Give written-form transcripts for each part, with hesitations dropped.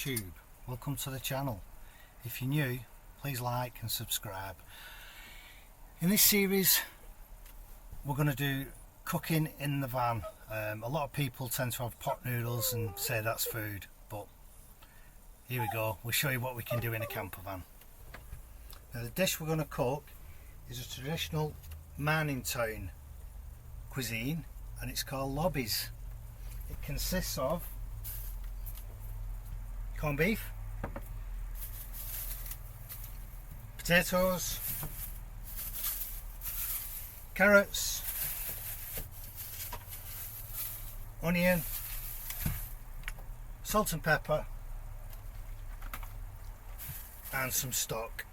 YouTube, welcome to the channel. If you're new, please like and subscribe. In this series we're going to do cooking in the van. A lot of people tend to have pot noodles and say that's food, but here we go, we'll show you what we can do in a camper van. Now the dish we're going to cook is a traditional mining town cuisine and it's called lobbies. It consists of corned beef, potatoes, carrots, onion, salt and pepper, and some stock.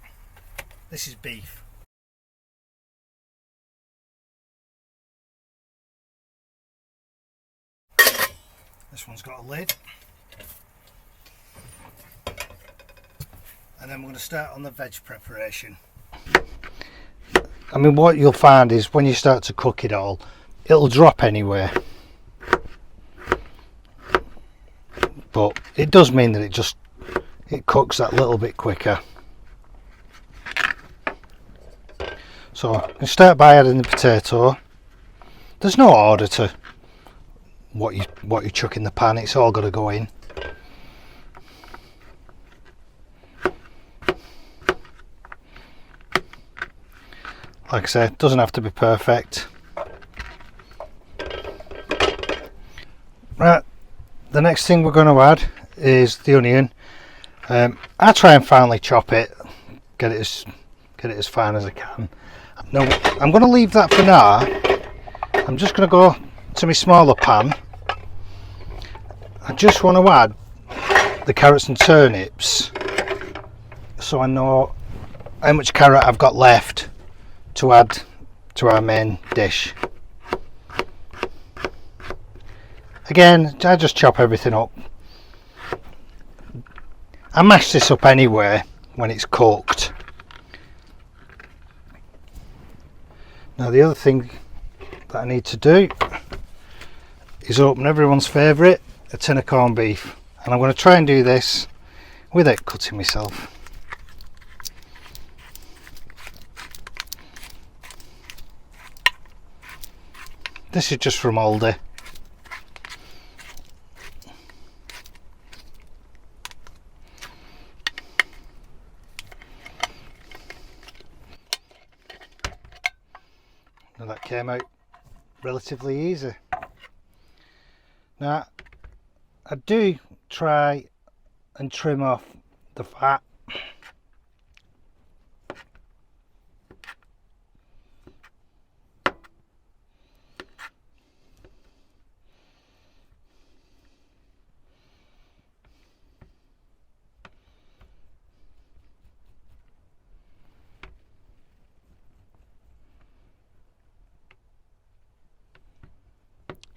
This is beef. This one's got a lid. And then we're going to start on the veg preparation. I mean, what you'll find is when you start to cook it all, it'll drop anywhere. But it does mean that it cooks that little bit quicker. So I'm going to start by adding the potato. There's no order to what you chuck in the pan, it's all got to go in. Like I said, it doesn't have to be perfect. Right, the next thing we're going to add is the onion. I try and finely chop it, get it as fine as I can. Now I'm going to leave that for now. I'm just going to go to my smaller pan. I just want to add the carrots and turnips so I know how much carrot I've got left to add to our main dish. Again, I just chop everything up. I mash this up anyway when it's cooked. Now the other thing that I need to do is open everyone's favourite, a tin of corned beef, and I'm going to try and do this without cutting myself. This is just from Aldi. Now that came out relatively easy. Now I do try and trim off the fat.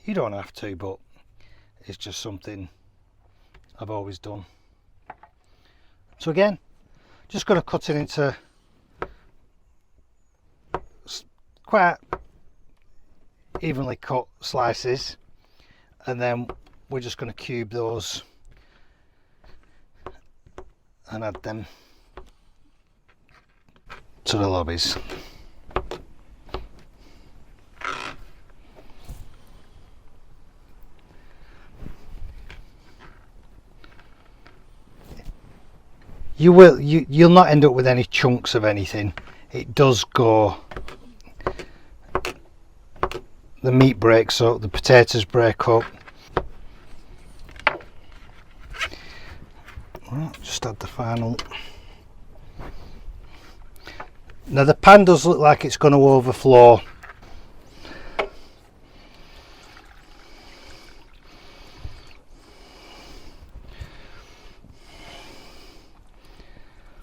You don't have to, but it's just something I've always done. So again, just going to cut it into quite evenly cut slices, and then we're just going to cube those and add them to the lobbies. You'll not end up with any chunks of anything. It does go, the meat breaks up, the potatoes break up. Right, just add the final. Now the pan does look like it's going to overflow.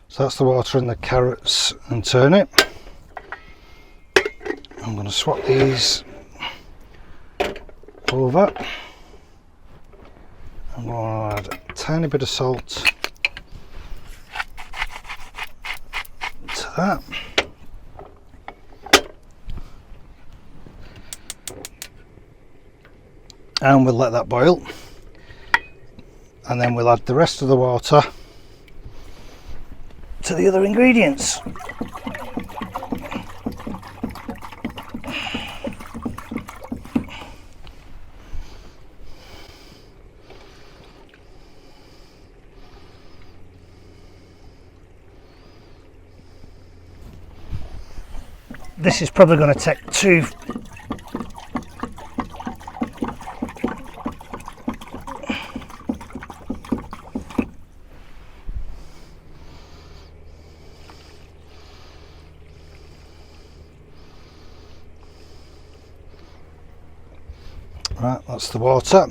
So that's the water in the carrots and turnip. I'm going to swap these over. I'm going to add a tiny bit of salt to that. And we'll let that boil. and then we'll add the rest of the water to the other ingredients. This is probably going to take two. Right, that's the water.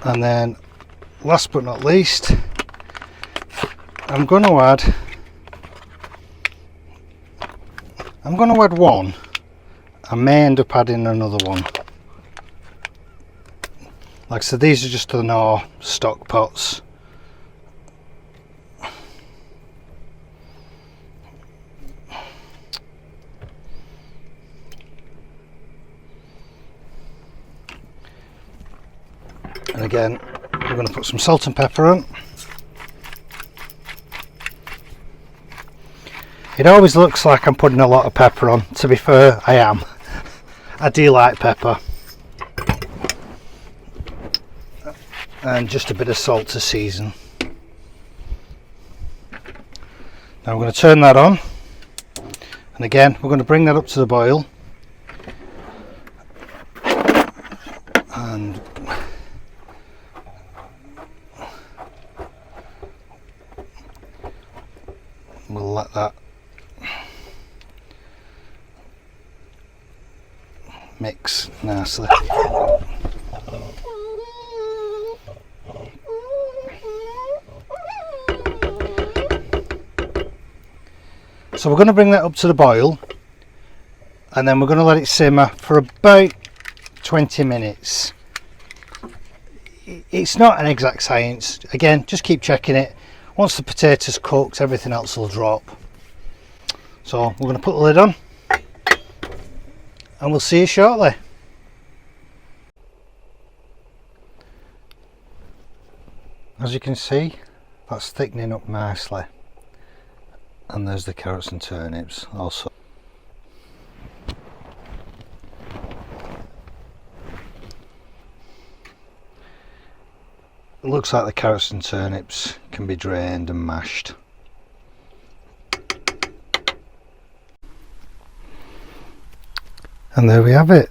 And then last but not least, I'm going to add one. I may end up adding another one. Like I said, these are just the Knorr stock pots. And again, we're going to put some salt and pepper on. It always looks like I'm putting a lot of pepper on. To be fair, I am. I do like pepper. And just a bit of salt to season. Now we're going to turn that on. And again, we're going to bring that up to the boil. And we'll let that mix nicely. So we're going to bring that up to the boil, and then we're going to let it simmer for about 20 minutes. It's not an exact science. Again, just keep checking it. Once the potatoes cooked, everything else will drop. So we're going to put the lid on, and we'll see you shortly. As you can see, that's thickening up nicely. And there's the carrots and turnips also. It looks like the carrots and turnips can be drained and mashed. And there we have it.